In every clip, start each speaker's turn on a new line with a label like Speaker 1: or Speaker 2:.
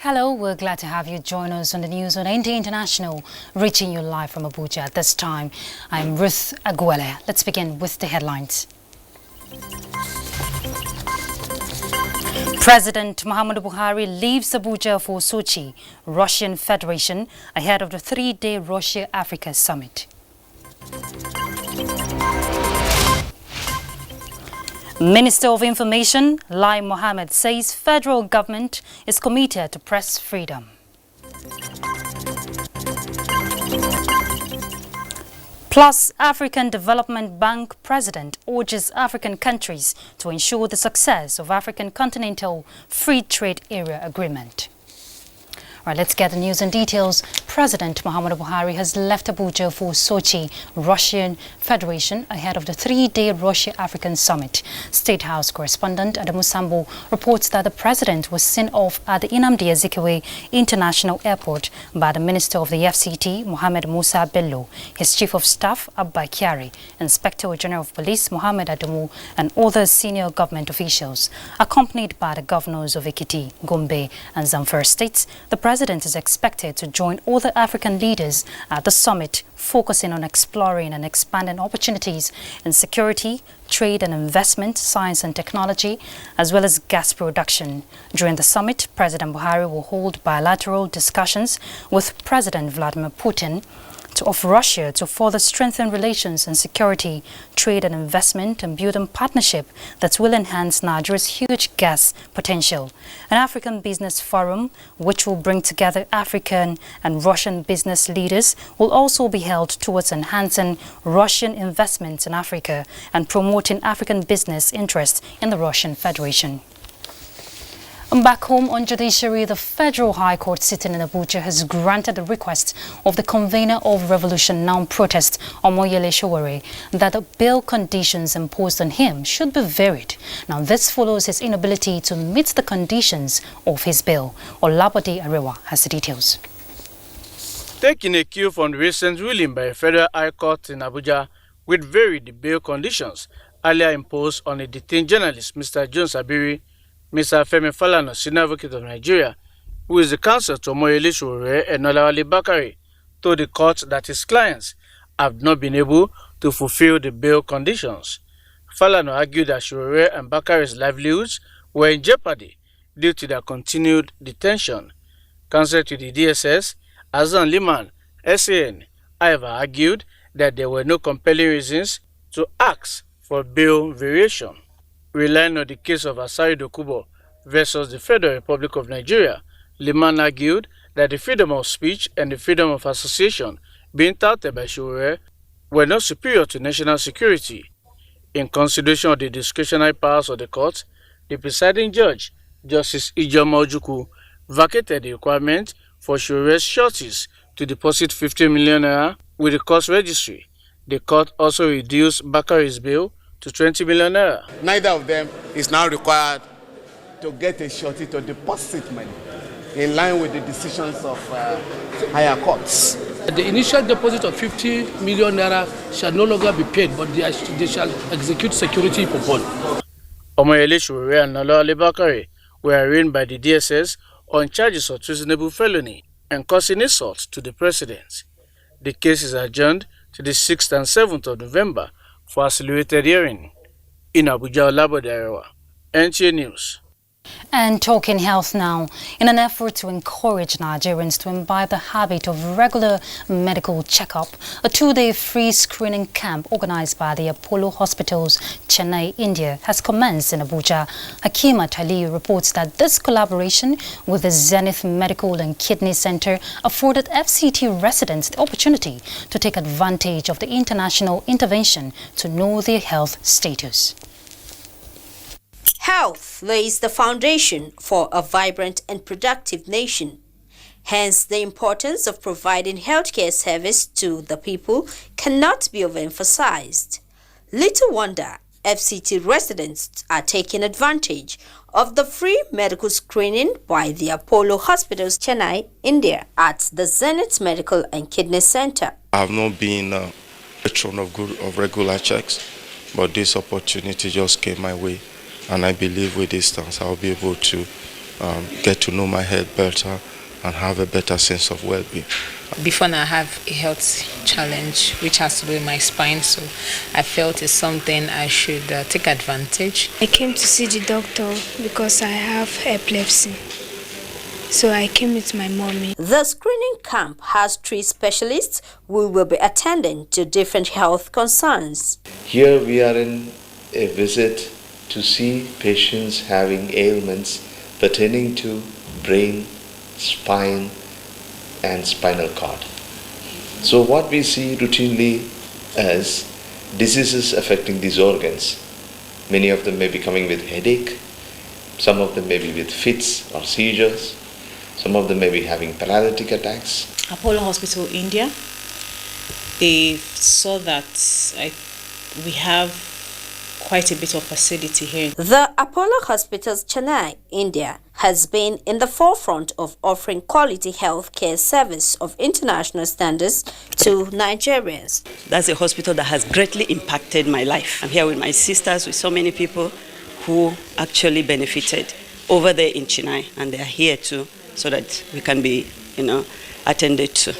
Speaker 1: Hello, we're glad to have you join us on the news on NT International, reaching you live from Abuja at this time. I'm Ruth Aguele. Let's begin with the headlines. President Muhammadu Buhari leaves Abuja for Sochi, Russian Federation, ahead of the three-day Russia-Africa summit. Minister of Information, Lai Mohammed, says federal government is committed to press freedom. Plus, African Development Bank President urges African countries to ensure the success of African Continental Free Trade Area Agreement. All right, let's get the news and details. President Muhammadu Buhari has left Abuja for Sochi, Russian Federation, ahead of the three-day Russia-African summit. State House correspondent Adamu Sambo reports that the president was sent off at the Nnamdi Azikiwe International Airport by the Minister of the FCT, Mohammed Musa Bello, his Chief of Staff, Abba Kyari, Inspector General of Police, Mohammed Adamu, and other senior government officials. Accompanied by the governors of Ekiti, Gombe, and Zamfara states, the president is expected to join other African leaders at the summit, focusing on exploring and expanding opportunities in security, trade and investment, science and technology, as well as gas production. During the summit, President Buhari will hold bilateral discussions with President Vladimir Putin of Russia to further strengthen relations in security, trade and investment, and build a partnership that will enhance Nigeria's huge gas potential. An African Business Forum, which will bring together African and Russian business leaders, will also be held towards enhancing Russian investments in Africa and promoting African business interests in the Russian Federation. Back home on judiciary, the Federal High Court sitting in Abuja has granted the request of the convener of Revolution Now protest, Omoyele Sowore, that the bail conditions imposed on him should be varied. Now, this follows his inability to meet the conditions of his bail. Olabode Arewa has the details.
Speaker 2: Taking a cue from the recent ruling by a Federal High Court in Abuja, which varied the bail conditions earlier imposed on a detained journalist, Mr. Jones Abiri, Mr. Femi Falana, Senior Advocate of Nigeria, who is the counsel to Omoyele Sowore and Olawale Bakare, told the court that his clients have not been able to fulfill the bail conditions. Falana argued that Sowore and Bakare's livelihoods were in jeopardy due to their continued detention. Counsel to the DSS, Azan Liman, SAN, however, argued that there were no compelling reasons to ask for bail variation. Relying on the case of Asari Dokubo versus the Federal Republic of Nigeria, Liman argued that the freedom of speech and the freedom of association being touted by Sowore were not superior to national security. In consideration of the discretionary powers of the court, the presiding judge, Justice Ijoma Ojukwu, vacated the requirement for Sowore's sureties to deposit 50 million naira with the court registry. The court also reduced Bakare's bail to 20 million naira.
Speaker 3: Neither of them is now required to get a surety to deposit money in line with the decisions of higher courts.
Speaker 4: The initial deposit of 50 million naira shall no longer be paid, but they shall execute security for bond.
Speaker 2: Omoyele Sowore and Olawale Bakare were arraigned by the DSS on charges of treasonable felony and causing insult to the president. The case is adjourned to the 6th and 7th of November for accelerated hearing. In Abuja, Olabode Arewa, NTA News.
Speaker 1: And talking health now, in an effort to encourage Nigerians to imbibe the habit of regular medical checkup, a two-day free screening camp organized by the Apollo Hospitals, Chennai, India, has commenced in Abuja. Hakima Taliu reports that this collaboration with the Zenith Medical and Kidney Center afforded FCT residents the opportunity to take advantage of the international intervention to know their health status.
Speaker 5: Health lays the foundation for a vibrant and productive nation. Hence, the importance of providing healthcare service to the people cannot be overemphasized. Little wonder FCT residents are taking advantage of the free medical screening by the Apollo Hospitals, Chennai, India, at the Zenith Medical and Kidney Center.
Speaker 6: I have not been a patron of regular checks, but this opportunity just came my way. And I believe with distance I'll be able to get to know my health better, and have a better sense of well-being.
Speaker 7: Before now, I have a health challenge which has to do with my spine, so I felt it's something I should take advantage.
Speaker 8: I came to see the doctor because I have epilepsy, so I came with my mommy.
Speaker 5: The screening camp has 3 specialists who will be attending to different health concerns.
Speaker 9: Here we are in a visit to see patients having ailments pertaining to brain, spine, and spinal cord. So what we see routinely as diseases affecting these organs. Many of them may be coming with headache, some of them may be with fits or seizures, some of them may be having paralytic attacks.
Speaker 10: Apollo Hospital, India, they saw that we have quite a bit of facility here.
Speaker 5: The Apollo Hospitals, Chennai, India, has been in the forefront of offering quality health care service of international standards to Nigerians.
Speaker 11: That's a hospital that has greatly impacted my life. I'm here with my sisters, with so many people who actually benefited over there in Chennai, and they are here too, so that we can be, attended to.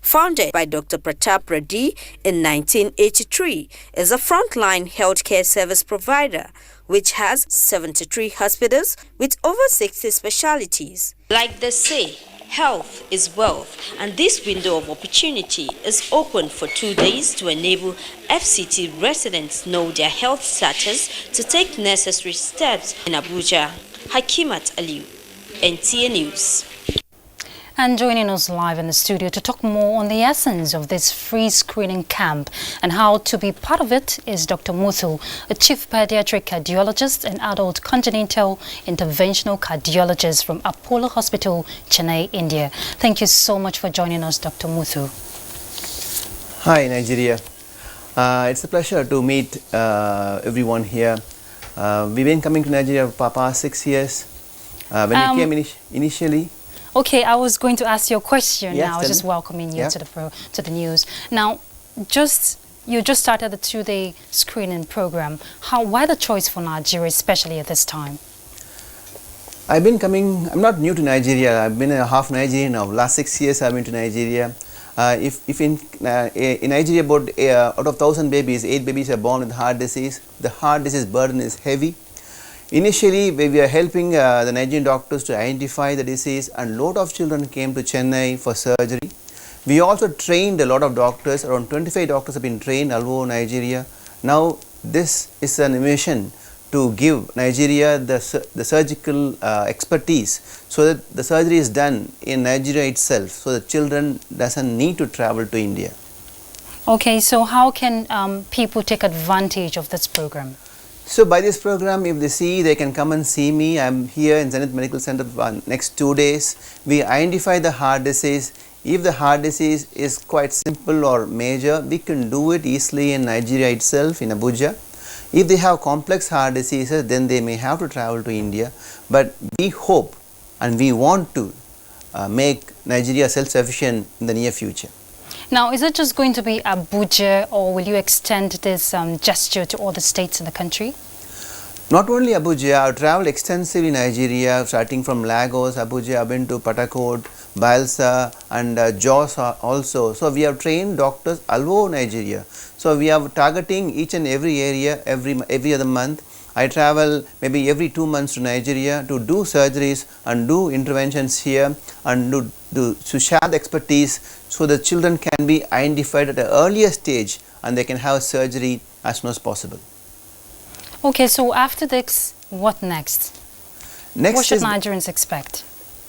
Speaker 5: Founded by Dr. Pratap Reddy in 1983, is a frontline healthcare service provider which has 73 hospitals with over 60 specialties. Like they say, health is wealth, and this window of opportunity is open for 2 days to enable FCT residents know their health status to take necessary steps. In Abuja, Hakimat Aliu, NTA News.
Speaker 1: And joining us live in the studio to talk more on the essence of this free screening camp and how to be part of it is Dr. Muthu, a chief pediatric cardiologist and adult congenital interventional cardiologist from Apollo Hospital, Chennai, India. Thank you so much for joining us, Dr. Muthu.
Speaker 12: Hi, Nigeria. It's a pleasure to meet everyone here. We've been coming to Nigeria for past 6 years. When we came initially.
Speaker 1: Okay, I was going to ask you a question.
Speaker 12: Yes,
Speaker 1: now. I was just welcoming you to the news. Now, you just started the 2-day screening program. Why the choice for Nigeria, especially at this time?
Speaker 12: I've been coming. I'm not new to Nigeria. I've been a half Nigerian now. Last 6 years, I've been to Nigeria. If in Nigeria, about out of 1,000 babies, 8 babies are born with heart disease. The heart disease burden is heavy. Initially, we were helping the Nigerian doctors to identify the disease, and a lot of children came to Chennai for surgery. We also trained a lot of doctors. Around 25 doctors have been trained all over Nigeria. Now, this is an mission to give Nigeria the surgical expertise, so that the surgery is done in Nigeria itself, so the children doesn't need to travel to India.
Speaker 1: Okay, so how can people take advantage of this program?
Speaker 12: So by this program, if they see, they can come and see me. I'm here in Zenith Medical Center for next 2 days. We identify the heart disease. If the heart disease is quite simple or major, we can do it easily in Nigeria itself, in Abuja. If they have complex heart diseases, then they may have to travel to India. But we hope and we want to make Nigeria self-sufficient in the near future.
Speaker 1: Now, is it just going to be Abuja, or will you extend this gesture to all the states in the country?
Speaker 12: Not only Abuja, I've traveled extensively in Nigeria, starting from Lagos, Abuja, I've been to Patakot, Baelsa, and Jos also. So we have trained doctors all over Nigeria. So we are targeting each and every area every other month. I travel maybe every 2 months to Nigeria to do surgeries and do interventions here, and to share the expertise, so the children can be identified at an earlier stage and they can have surgery as soon as possible.
Speaker 1: Okay, so after this, what next? What should Nigerians expect?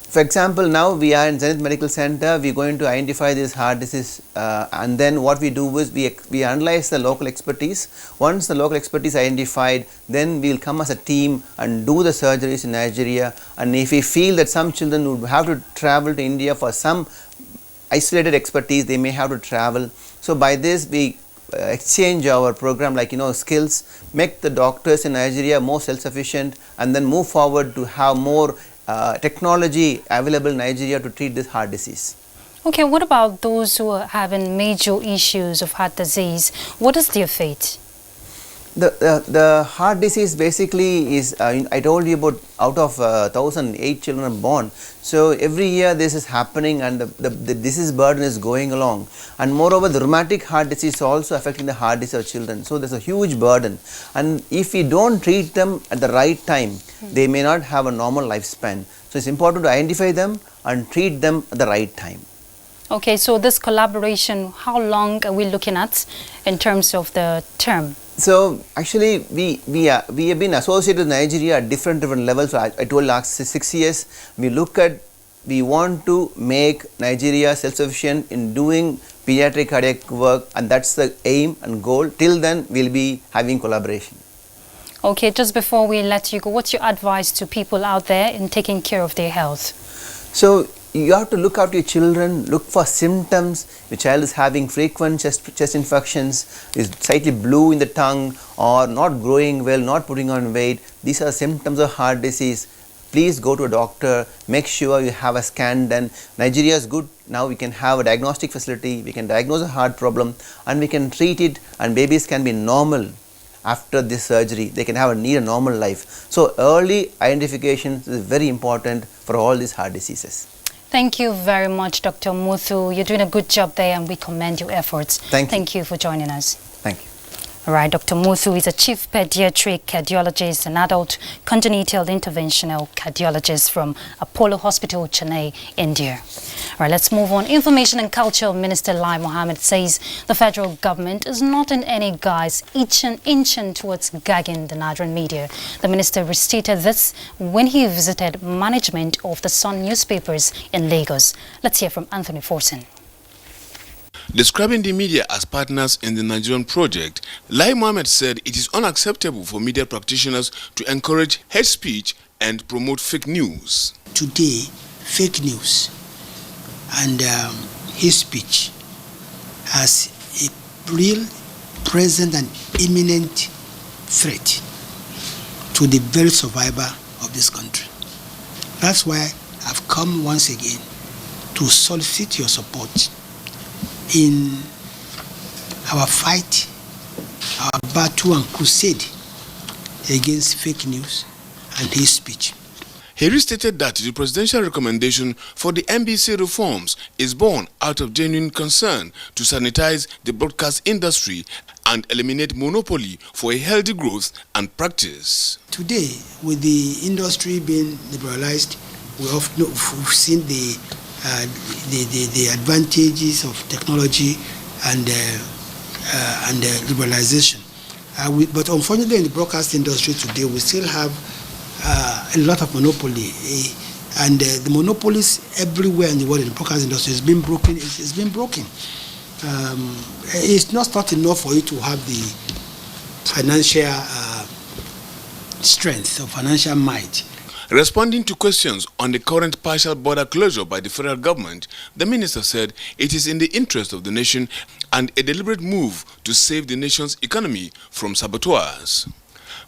Speaker 12: For example, now we are in Zenith Medical Center. We're going to identify this heart disease, and then what we do is we analyze the local expertise. Once the local expertise is identified, then we will come as a team and do the surgeries in Nigeria. And if we feel that some children would have to travel to India for some isolated expertise, they may have to travel. So by this, we exchange our program, like skills, make the doctors in Nigeria more self-sufficient, and then move forward to have more technology available in Nigeria to treat this heart disease.
Speaker 1: Okay, what about those who are having major issues of heart disease? What is their fate?
Speaker 12: The heart disease basically is, I told you about out of 1,008 children born. So every year this is happening, and the disease burden is going along. And moreover, the rheumatic heart disease is also affecting the heart disease of children. So there's a huge burden. And if we don't treat them at the right time, they may not have a normal lifespan. So it's important to identify them and treat them at the right time.
Speaker 1: Okay, so this collaboration, how long are we looking at in terms of the term?
Speaker 12: So actually, we have been associated with Nigeria at different levels. So I told last 6 years, we want to make Nigeria self-sufficient in doing pediatric cardiac work, and that's the aim and goal. Till then, we'll be having collaboration.
Speaker 1: Okay, just before we let you go, what's your advice to people out there in taking care of their health?
Speaker 12: So you have to look after your children, look for symptoms. Your child is having frequent chest infections, is slightly blue in the tongue, or not growing well, not putting on weight. These are symptoms of heart disease. Please go to a doctor, make sure you have a scan done. Nigeria is good. Now we can have a diagnostic facility, we can diagnose a heart problem, and we can treat it, and babies can be normal after this surgery. They can need a normal life. So early identification is very important for all these heart diseases.
Speaker 1: Thank you very much, Dr. Muthu. You're doing a good job there, and we commend your efforts. Thank you for joining us.
Speaker 12: Thank you.
Speaker 1: All right, Dr. Muthu is a chief pediatric cardiologist and adult congenital interventional cardiologist from Apollo Hospital, Chennai, India. All right, let's move on. Information and Culture Minister Lai Mohammed says the federal government is not in any guise inching towards gagging the Nigerian media. The minister restated this when he visited management of the Sun newspapers in Lagos. Let's hear from Anthony Forson.
Speaker 13: Describing the media as partners in the Nigerian project, Lai Mohammed said it is unacceptable for media practitioners to encourage hate speech and promote fake news.
Speaker 14: Today, fake news and hate speech has a real, present and imminent threat to the very survival of this country. That's why I've come once again to solicit your support in our fight, our battle and crusade against fake news and hate speech.
Speaker 13: He restated that the presidential recommendation for the NBC reforms is born out of genuine concern to sanitize the broadcast industry and eliminate monopoly for a healthy growth and practice.
Speaker 14: Today, with the industry being liberalized, we've seen the advantages of technology and liberalization. But unfortunately, in the broadcast industry today, we still have a lot of monopoly, and the monopolies everywhere in the world in the broadcast industry has been broken. It's been broken. It's not enough for you to have the financial strength or financial might.
Speaker 13: Responding to questions on the current partial border closure by the federal government, the minister said it is in the interest of the nation and a deliberate move to save the nation's economy from saboteurs.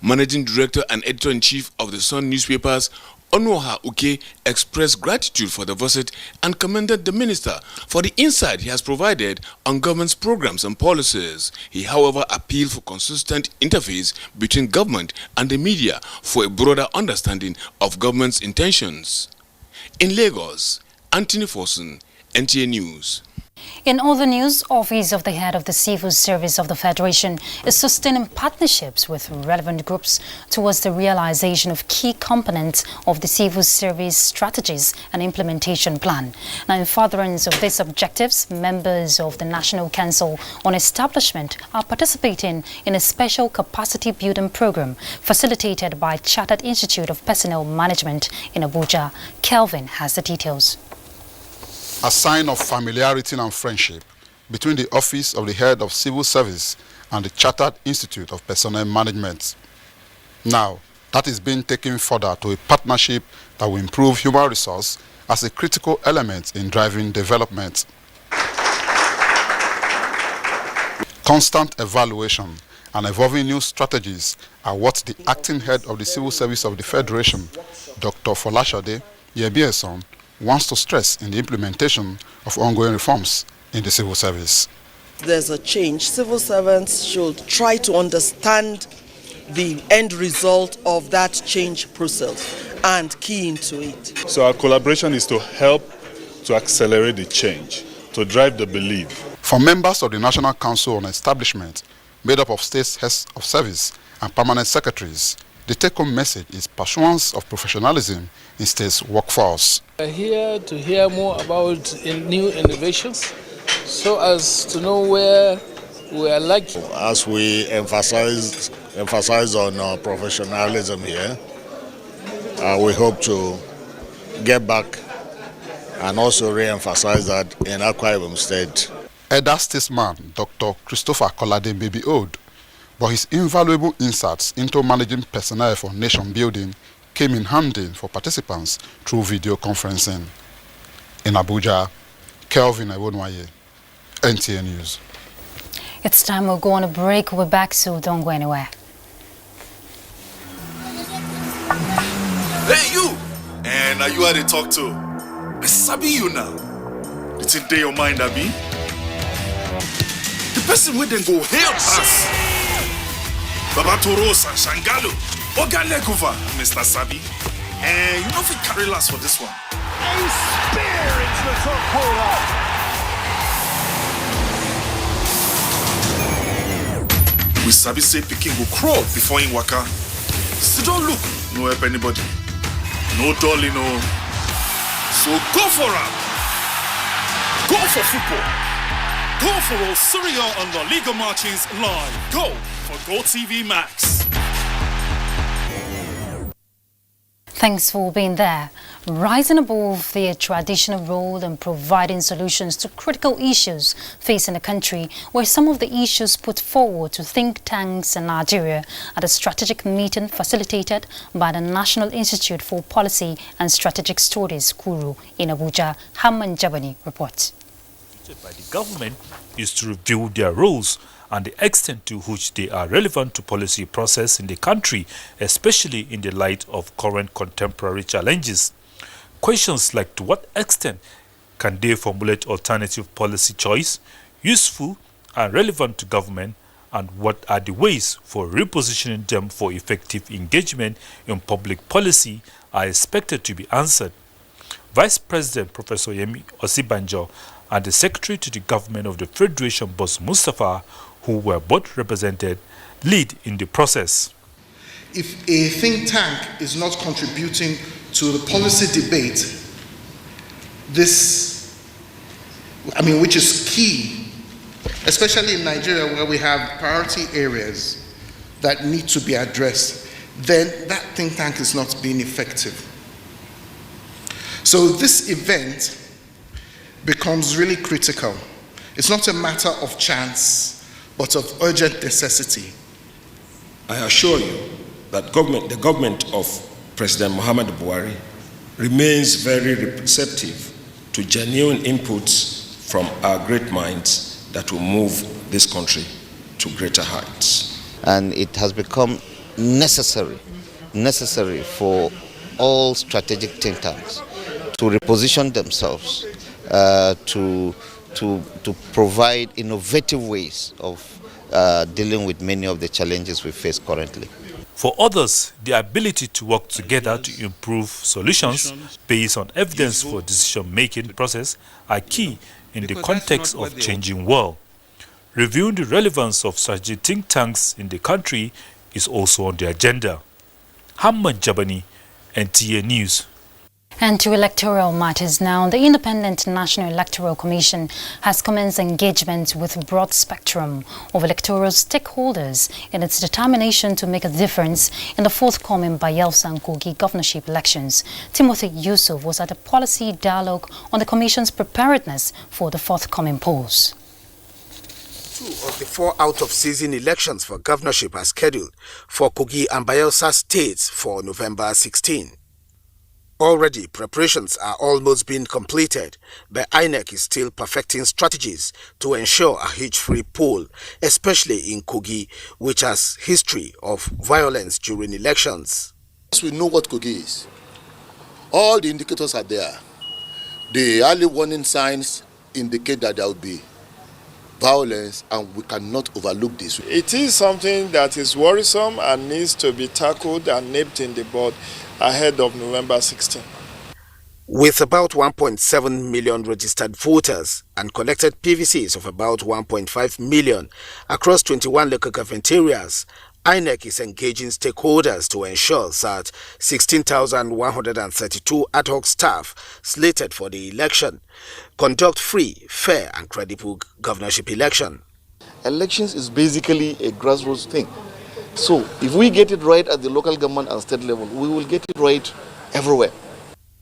Speaker 13: Managing Director and Editor-in-Chief of the Sun newspapers, Onuoha Uke, expressed gratitude for the visit and commended the minister for the insight he has provided on government's programs and policies. He, however, appealed for consistent interface between government and the media for a broader understanding of government's intentions. In Lagos, Anthony Forson, NTA News.
Speaker 1: In other news, Office of the Head of the Civil Service of the Federation is sustaining partnerships with relevant groups towards the realization of key components of the civil service strategies and implementation plan. Now, in furtherance of these objectives, members of the National Council on Establishment are participating in a special capacity building program facilitated by Chartered Institute of Personnel Management in Abuja. Kelvin has the details.
Speaker 15: A sign of familiarity and friendship between the Office of the Head of Civil Service and the Chartered Institute of Personnel Management. Now, that is being taken further to a partnership that will improve human resource as a critical element in driving development. Constant evaluation and evolving new strategies are what the acting head of the Civil Service of the Federation, Dr. Folashade Yebieson, wants to stress in the implementation of ongoing reforms in the civil service.
Speaker 16: there's a change, civil servants should try to understand the end result of that change process and key into it.
Speaker 17: So our collaboration is to help to accelerate the change, to drive the belief.
Speaker 15: For members of the National Council on Establishment, made up of state heads of service and permanent secretaries, the take-home message is pursuance of professionalism in state's workforce.
Speaker 4: We're here to hear more about new innovations so as to know where we are lacking.
Speaker 18: As we emphasize on professionalism here, we hope to get back and also re-emphasize that in Akwa Ibom State.
Speaker 15: Elder statesman Dr. Christopher Kolade may be old, but his invaluable insights into managing personnel for nation building came in handy for participants through video conferencing. In Abuja, Kelvin Iwonwaye, NTA News.
Speaker 1: It's time we'll go on a break. We're back, so don't go anywhere.
Speaker 19: Hey, you! And are you how they talk to? I sabi you now. It's in your mind, Abi. The person with them go help us. Baba Toros and Shangalo. Ogalekuva, Mr. Sabi. And you know if we carry last for this one.
Speaker 20: A spear into the top corner.
Speaker 19: We Sabi say Peking go crawl before in waka. So don't look, no help anybody. No dolly, no. So go for it. Go for football. Go for all Serie A and La Liga matches live. Go for GoTV Max.
Speaker 1: Thanks for being there. Rising above their traditional role in providing solutions to critical issues facing the country were some of the issues put forward to think tanks in Nigeria at a strategic meeting facilitated by the National Institute for Policy and Strategic Studies, KURU, in Abuja. Haman Jabani reports.
Speaker 21: By the government is to review their roles and the extent to which they are relevant to policy process in the country, especially in the light of current contemporary challenges. Questions like to what extent can they formulate alternative policy choice, useful and relevant to government, and what are the ways for repositioning them for effective engagement in public policy are expected to be answered. Vice President Professor Yemi Osibanjo and the Secretary to the Government of the Federation, Boss Mustafa, who were both represented, lead in the process.
Speaker 22: If a think tank is not contributing to the policy debate, which is key, especially in Nigeria where we have priority areas that need to be addressed, then that think tank is not being effective. So this event becomes really critical. It's not a matter of chance, but of urgent necessity.
Speaker 23: I assure you that the government of President Muhammadu Buhari remains very receptive to genuine inputs from our great minds that will move this country to greater heights.
Speaker 24: And it has become necessary for all strategic think tanks to reposition themselves, to provide innovative ways of dealing with many of the challenges we face currently.
Speaker 21: For others, the ability to work together to improve solutions based on evidence for decision-making process are key in the context of changing world. Reviewing the relevance of strategic think tanks in the country is also on the agenda. Hamad Jabani, NTA News.
Speaker 1: And to electoral matters now, the Independent National Electoral Commission has commenced engagement with a broad spectrum of electoral stakeholders in its determination to make a difference in the forthcoming Bayelsa and Kogi governorship elections. Timothy Yusuf was at a policy dialogue on the Commission's preparedness for the forthcoming polls.
Speaker 25: 2 of the 4 out-of-season elections for governorship are scheduled for Kogi and Bayelsa states for November 16. Already, preparations are almost being completed, but INEC is still perfecting strategies to ensure a hitch-free poll, especially in Kogi, which has history of violence during elections.
Speaker 26: We know what Kogi is. All the indicators are there. The early warning signs indicate that there will be violence, and we cannot overlook this.
Speaker 2: It is something that is worrisome and needs to be tackled and nipped in the bud ahead of November 16.
Speaker 25: With about 1.7 million registered voters and collected PVCs of about 1.5 million across 21 local government areas, INEC is engaging stakeholders to ensure that 16,132 ad hoc staff slated for the election conduct free, fair and credible governorship election.
Speaker 3: Elections is basically a grassroots thing. So if we get it right at the local government and state level, we will get it right everywhere.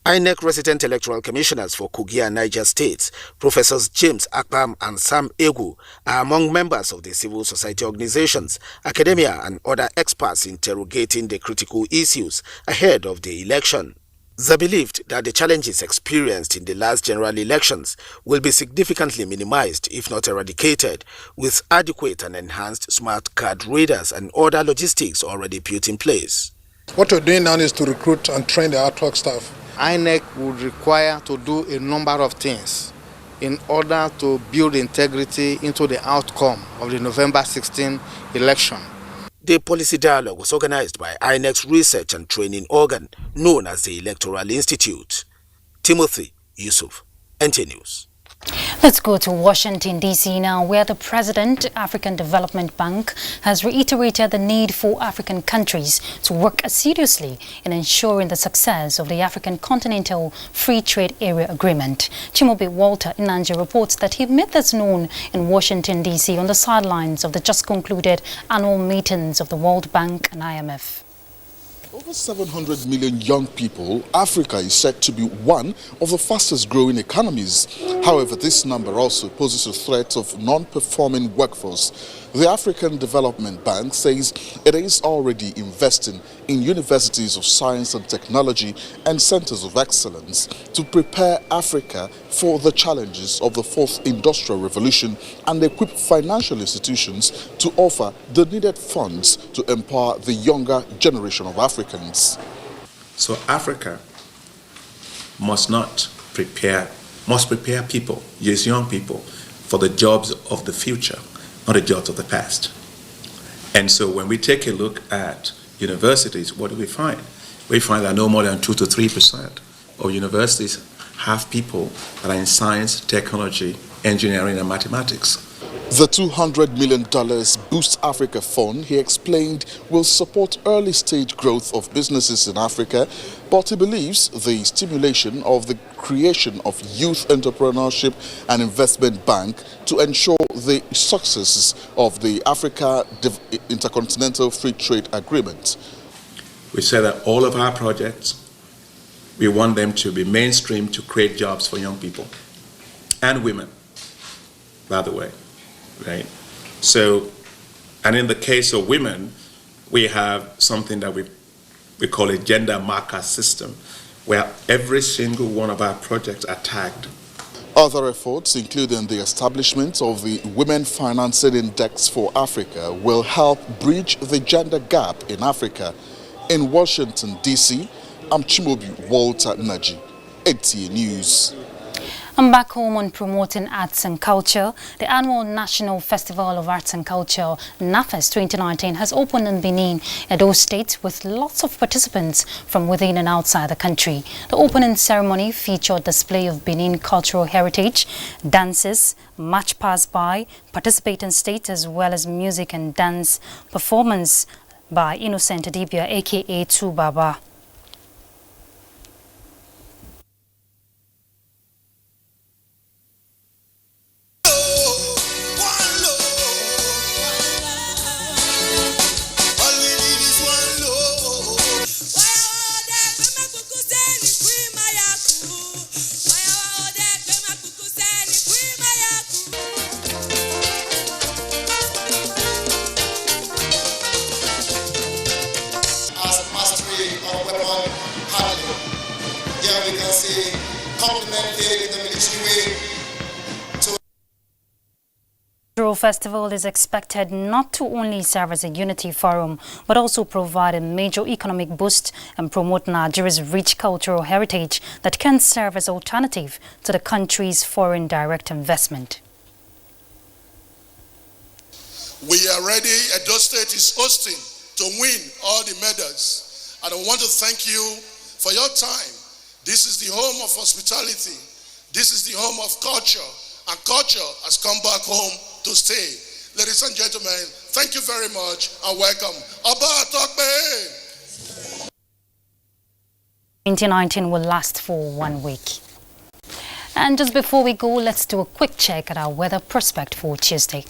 Speaker 25: INEC resident electoral commissioners for Kogi and Niger states, Professors James Akpam and Sam Egu, are among members of the civil society organizations, academia and other experts interrogating the critical issues ahead of the election. They believed that the challenges experienced in the last general elections will be significantly minimized, if not eradicated, with adequate and enhanced smart card readers and other logistics already put in place.
Speaker 6: What we're doing now is to recruit and train the ad hoc staff.
Speaker 3: INEC would require to do a number of things in order to build integrity into the outcome of the November 16 election.
Speaker 25: The policy dialogue was organized by INEC's research and training organ known as the Electoral Institute. Timothy Yusuf, NT News.
Speaker 1: Let's go to Washington, D.C. now, where the President, African Development Bank, has reiterated the need for African countries to work assiduously in ensuring the success of the African Continental Free Trade Area Agreement. Chimobi Walter Inanja reports that he made this known in Washington, D.C. on the sidelines of the just concluded annual meetings of the World Bank and IMF.
Speaker 7: Over 700 million young people, Africa is said to be one of the fastest growing economies. However, this number also poses a threat of non-performing workforce. The African Development Bank says it is already investing in universities of science and technology and centers of excellence to prepare Africa for the challenges of the fourth industrial revolution and equip financial institutions to offer the needed funds to empower the younger generation of Africans.
Speaker 23: So Africa must prepare people, yes, young people, for the jobs of the future, not the jobs of the past. And so when we take a look at universities, what do we find? We find that no more than 2 to 3% of universities have people that are in science, technology, engineering, and mathematics.
Speaker 7: The $200 million Boost Africa Fund, he explained, will support early-stage growth of businesses in Africa, but he believes the stimulation of the creation of youth entrepreneurship and investment bank to ensure the successes of the Africa Intercontinental Free Trade Agreement.
Speaker 23: We say that all of our projects, we want them to be mainstream to create jobs for young people and women, by the way. Right. So, and in the case of women, we have something that we call a gender marker system, where every single one of our projects are tagged.
Speaker 7: Other efforts, including the establishment of the Women Financing Index for Africa, will help bridge the gender gap in Africa. In Washington, D.C., I'm Chimobi Walter Naji, NTA News.
Speaker 1: And back home on promoting arts and culture, the annual National Festival of Arts and Culture, NAFES 2019, has opened in Benin, Edo State, with lots of participants from within and outside the country. The opening ceremony featured display of Benin cultural heritage, dances, march pass by, participating states, as well as music and dance performance by Innocent Adibia, aka Tu Baba. The festival is expected not to only serve as a unity forum, but also provide a major economic boost and promote Nigeria's rich cultural heritage that can serve as alternative to the country's foreign direct investment.
Speaker 5: We are ready. Edo State is hosting to win all the medals. And I want to thank you for your time. This is the home of hospitality. This is the home of culture. And culture has come back home to stay. Ladies and gentlemen, thank you very much and welcome. Aba Atokbe!
Speaker 1: 2019 will last for 1 week. And just before we go, let's do a quick check at our weather prospect for Tuesday.